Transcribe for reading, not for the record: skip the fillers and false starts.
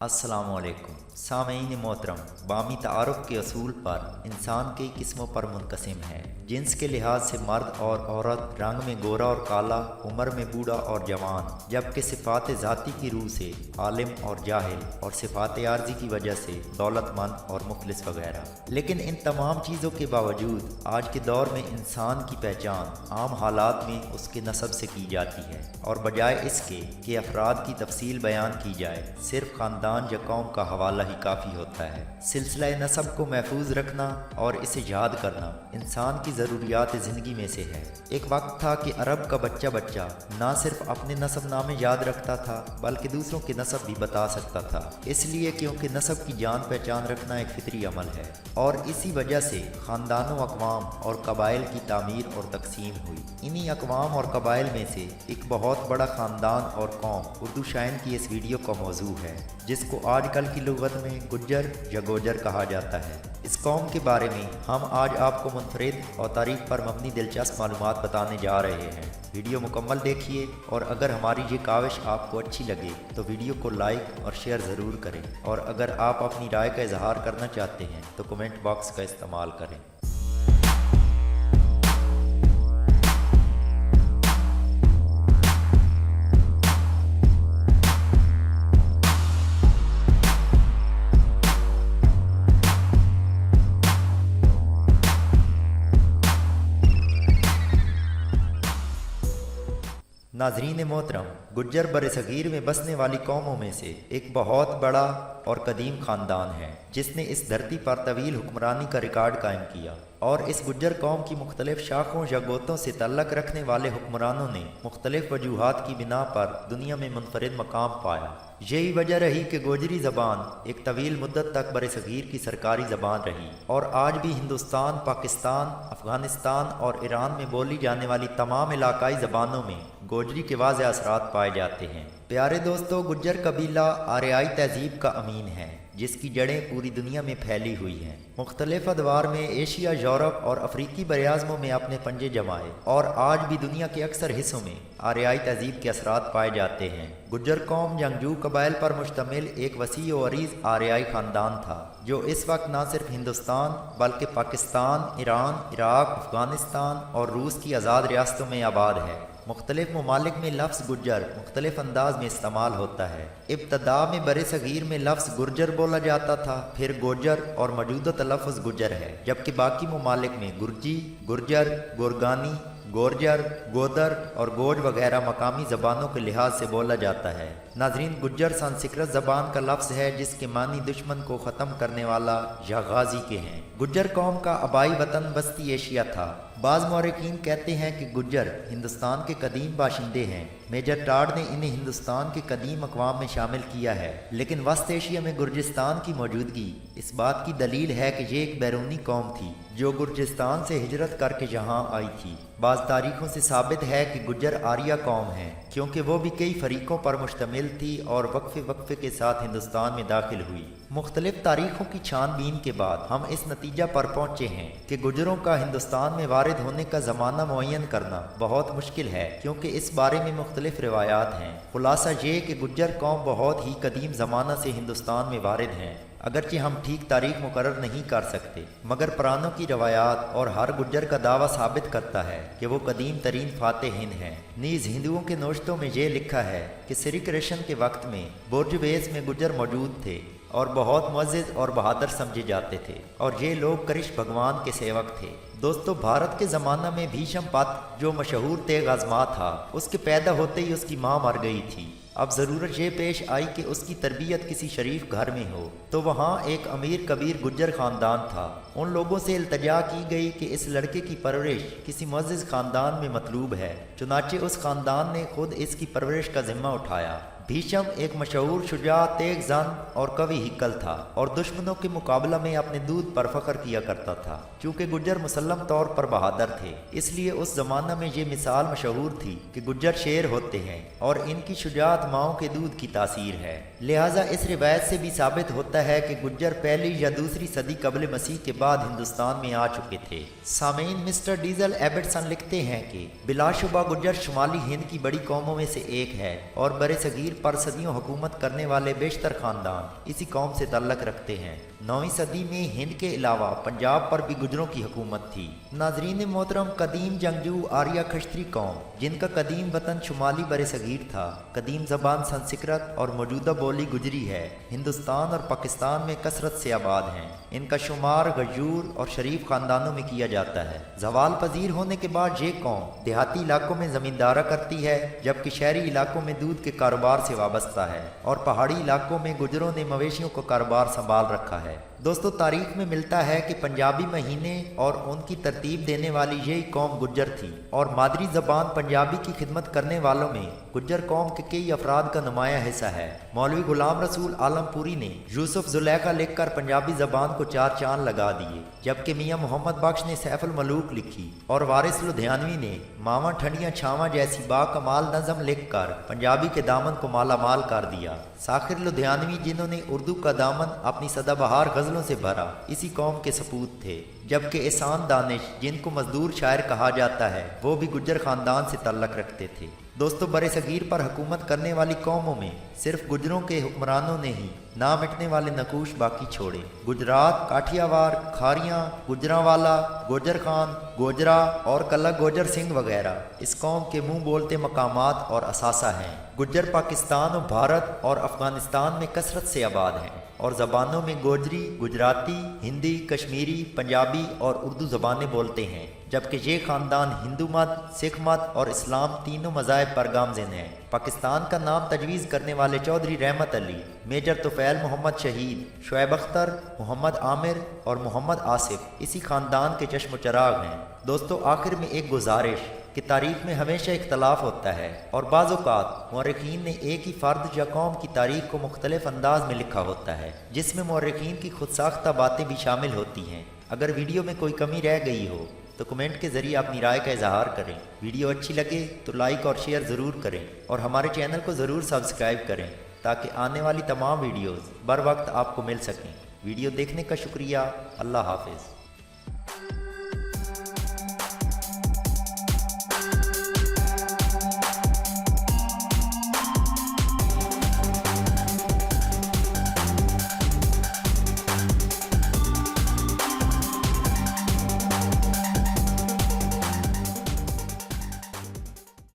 अस्सलाम वालेकुम सामीन मोहतरम। बामी तारुफ के असूल पर इंसान कई किस्मों पर मुनक़सिम है। जिन्स के लिहाज से मर्द और औरत, रंग में गोरा और काला, उम्र में बूढ़ा और जवान, जबकि सिफ़ात ज़ाती की रूह से आलिम और जाहिल, और सिफ़ात आर्जी की वजह से दौलतमंद और मुखलिस वगैरह। लेकिन इन तमाम चीज़ों के बावजूद आज के दौर में इंसान की पहचान आम हालात में उसके नस्ब से की जाती है, और बजाय इसके कि अफराद की तफसील बयान की जाए, सिर्फ ख़ानदान या कौम का हवाला ही काफ़ी होता है। सिलसिला नस्ब को महफूज रखना और इसे याद करना इंसान की ज़रूरियात ज़िंदगी में से है। एक वक्त था कि अरब का बच्चा बच्चा ना सिर्फ अपने नस्ब नामे याद रखता था बल्कि दूसरों के नस्ब भी बता सकता था, इसलिए क्योंकि नस्ब की जान पहचान रखना एक फितरी अमल है। और इसी वजह से ख़ानदानों, अक़वाम और कबाइल की तामीर और तकसीम हुई। इन्हीं अक़वाम और कबाइल में से एक बहुत बड़ा ख़ानदान और कौम उर्दू शायन की इस वीडियो का मौजू है, जिसको आजकल की लुग़त में गुज्जर या गोजर कहा जाता है। इस कौम के बारे में हम आज आपको मुनफरिद और तारीख पर मबनी दिलचस्प मालूमात बताने जा रहे हैं। वीडियो मुकम्मल देखिए, और अगर हमारी ये काविश आपको अच्छी लगे तो वीडियो को लाइक और शेयर ज़रूर करें, और अगर आप अपनी राय का इजहार करना चाहते हैं तो कमेंट बॉक्स का इस्तेमाल करें। नाज़रीन मोहतरम, गुज्जर बरसगीर में बसने वाली कौमों में से एक बहुत बड़ा और कदीम ख़ानदान है, जिसने इस धरती पर तवील हुक्मरानी का रिकॉर्ड कायम किया। और इस गुज्जर कौम की मुख्तलिफ शाखों या गोतों से तल्लक रखने वाले हुक्मरानों ने मुख्तलिफ वजूहात की बिना पर दुनिया में मुनफरिद मकाम पाया। यही वजह रही कि गोजरी ज़बान एक तवील मुद्दत तक बरसगीर की सरकारी ज़बान रही, और आज भी हिंदुस्तान, पाकिस्तान, अफ़गानिस्तान और ईरान में बोली जाने वाली तमाम इलाकाई ज़बानों में गोजरी के वाज़ेह असरात पाए जाते हैं। प्यारे दोस्तों, गुज्जर कबीला आर्याई तहज़ीब का अमीन है, जिसकी जड़ें पूरी दुनिया में फैली हुई हैं। मुख्तलिफ अदवार में एशिया, यूरोप और अफ्रीकी बरआज़मों में अपने पंजे जमाए, और आज भी दुनिया के अक्सर हिस्सों में आर्याई तहज़ीब के असरात पाए जाते हैं। गुज्जर कौम जंगजू कबाइल पर मुश्तमिल एक वसी व अरीज़ आर्याई ख़ानदान था, जो इस वक्त न सिर्फ हिंदुस्तान बल्कि पाकिस्तान, ईरान, इराक़, अफ़गानिस्तान और रूस की आज़ाद रियासतों में आबाद है। मुख्तलिफ ममालिक में लफ्ज़ गुज्जर मुख्तलिफ अंदाज में इस्तेमाल होता है। इब्तदा में बरसगीर में लफ्ज़ गुर्जर बोला जाता था, फिर गोजर, और मौजूदा तलफ़्फ़ुज़ गुज्जर है, जबकि बाकी ममालिक में गुर्जी, गुर्जर, गोरगानी, गोरजर, गोदर और गोज वगैरह मकामी ज़बानों के लिहाज से बोला जाता है। नाज़रीन, गुज्जर संस्कृत ज़बान का लफ्ज़ है जिसके मानी दुश्मन को ख़त्म करने वाला या गाजी के हैं। गुज्जर कौम का आबाई वतन वस्ती एशिया था। बाज़ मौरखीन कहते हैं कि गुज्जर हिंदुस्तान के कदीम बाशिंदे हैं। मेजर टाड ने इन्हें हिंदुस्तान के कदीम अक़वाम में शामिल किया है, लेकिन वस्त एशिया में गुर्जिस्तान की मौजूदगी इस बात की दलील है कि ये एक बैरूनी कौम थी जो गुर्जिस्तान से हिजरत करके यहाँ आई थी। बाज़ तारीखों से साबित है कि गुज्जर आर्या कौम है, क्योंकि वो भी कई फरीकों पर मुश्तमिल थी और वक्फे वक्फे के साथ हिंदुस्तान में दाखिल हुई। मुख्तलिफ तारीखों की छानबीन के बाद हम इस नतीजा पर पहुँचे हैं कि गुज्जरों का हिंदुस्तान में वारिद होने का ज़माना मुअय्यन करना बहुत मुश्किल है, क्योंकि इस बारे में मुख्तलिफ रिवायात हैं। खुलासा ये कि गुज्जर कौम बहुत ही कदीम ज़माना से हिंदुस्तान में वारिद हैं, अगरचे हम ठीक तारीख मुकर्रर नहीं कर सकते, मगर पुरानों की रवायात और हर गुज्जर का दावा साबित करता है कि वो कदीम तरीन फ़ाते हिंद हैं। नीज़ हिंदुओं के नोश्तों में ये लिखा है कि श्री कृष्ण के वक्त में बुर्जवेस में गुज्जर मौजूद थे और बहुत मुअज़्ज़िज़ और बहादुर समझे जाते थे, और ये लोग कृष्ण भगवान के सेवक थे। दोस्तों, भारत के ज़माना में भीष्मपत जो मशहूर तेग आज़मा था, उसके पैदा होते ही उसकी माँ मर गई थी। अब ज़रूरत ये पेश आई कि उसकी तरबियत किसी शरीफ घर में हो, तो वहाँ एक अमीर कबीर गुज्जर ख़ानदान था। उन लोगों से इल्तजा की गई कि इस लड़के की परवरिश किसी मुअज़्ज़िज़ ख़ानदान में मतलूब है। चुनाचे उस ख़ानदान ने खुद इसकी परवरिश का ज़िम्मा उठाया। भीष्म एक मशहूर शुजा, तेग जन और कवि हिक्कल था, और दुश्मनों के मुकाबला में अपने दूध पर फख्र किया करता था। चूँकि गुज्जर मुसल्लम तौर पर बहादुर थे, इसलिए उस ज़माना में ये मिसाल मशहूर थी कि गुज्जर शेर होते हैं और इनकी शुजाअत माओं के दूध की तासीर है। लिहाजा इस रिवायत से भी साबित होता है कि गुज्जर पहली या दूसरी सदी कबल मसीह के बाद हिंदुस्तान में आ चुके थे। सामीन, मिस्टर डीजल एबटसन लिखते हैं कि बिलाशुबा गुज्जर शुमाली हिंद की बड़ी कौमों में से एक है और बरसगीर पर सदियों हुकूमत करने वाले बेशतर ख़ानदान इसी कौम से तल्लक रखते हैं। 9वीं सदी में हिंद के अलावा पंजाब पर भी गुजरों की हुकूमत थी। नाजरीन मोहतरम, कदीम जंगजू आर्या खश्तरी कौम, जिनका कदीम वतन शुमाली बरसगीर था, कदीम ज़बान संस्कृत और मौजूदा बोली गुजरी है, हिंदुस्तान और पाकिस्तान में कसरत से आबाद हैं। इनका शुमार गजूर और शरीफ ख़ानदानों में किया जाता है। जवाल पजीर होने के बाद ये कौम देहाती इलाकों में ज़मींदारा करती है, जबकि शहरी इलाकों में दूध के कारोबार से वाबस्ता है, और पहाड़ी इलाकों में गुजरों ने मवेशियों का कारोबार संभाल रखा है। दोस्तों, तारीख में मिलता है कि पंजाबी महीने और उनकी तरतीब देने वाली यही कौम गुज्जर थी, और मादरी ज़बान पंजाबी की खिदमत करने वालों में गुज्जर कौम के कई अफराद का नुमाया हिस्सा है। मौलवी गुलाम रसूल आलमपुरी ने यूसुफ जुलेखा लिखकर पंजाबी ज़बान को 4 चांद लगा दिए, जबकि मियाँ मोहम्मद बख्श ने सैफुल मलूक लिखी, और वारिस लुधियानवी ने मावा ठंडियाँ छावां जैसी बाकमाल नज़म लिखकर पंजाबी के दामन को मालामाल कर दिया। साखिर लुधियानवी, जिन्होंने उर्दू का दामन अपनी सदाबहार गज़लों से भरा, इसी कौम के सपूत थे, जबकि एहसान दानिश, जिनको मजदूर शायर कहा जाता है, वो भी गुज्जर ख़ानदान से तल्लक रखते थे। दोस्तों, बरसगीर पर हुकूमत करने वाली कौमों में सिर्फ गुजरों के हुक्मरानों ने ही ना मिटने वाले नकूश बाकी छोड़े। गुजरात, काठियावाड़, खारियाँ, गुजरांवाला, गोजर खान, गोजरा और कल्ला गोजर सिंह वगैरह इस कौम के मुंह बोलते मकामात और असासा हैं। गुज्जर पाकिस्तान और भारत और अफ़गानिस्तान में कसरत से आबाद हैं, और ज़बानों में गोजरी, गुजराती, हिंदी, कश्मीरी, पंजाबी और उर्दू ज़बानें बोलते हैं, जबकि ये ख़ानदान हिंदू मत, सिख मत और इस्लाम तीनों मज़ाहिब पर गामज़िन हैं। पाकिस्तान का नाम तजवीज़ करने वाले चौधरी रहमत अली, मेजर तुफ़ैल मोहम्मद शहीद, शुएब अख्तर, मोहम्मद आमिर और मोहम्मद आसिफ इसी ख़ानदान के चश्म चराग हैं। दोस्तों, आखिर में एक गुजारिश कि तारीख़ में हमेशा इख्तलाफ होता है, और बाज़ औक़ात मुअर्रिख़ीन ने एक ही फ़र्द या कौम की तारीख़ को मुख्तलिफ़ अंदाज में लिखा होता है, जिसमें मुअर्रिख़ीन की खुद साख्ता बातें भी शामिल होती हैं। अगर वीडियो में कोई कमी रह गई हो तो कमेंट के ज़रिए अपनी राय का इजहार करें। वीडियो अच्छी लगे तो लाइक और शेयर ज़रूर करें, और हमारे चैनल को ज़रूर सब्सक्राइब करें, ताकि आने वाली तमाम वीडियोज़ बर वक्त आपको मिल सकें। वीडियो देखने का शुक्रिया। अल्लाह हाफ़िज़।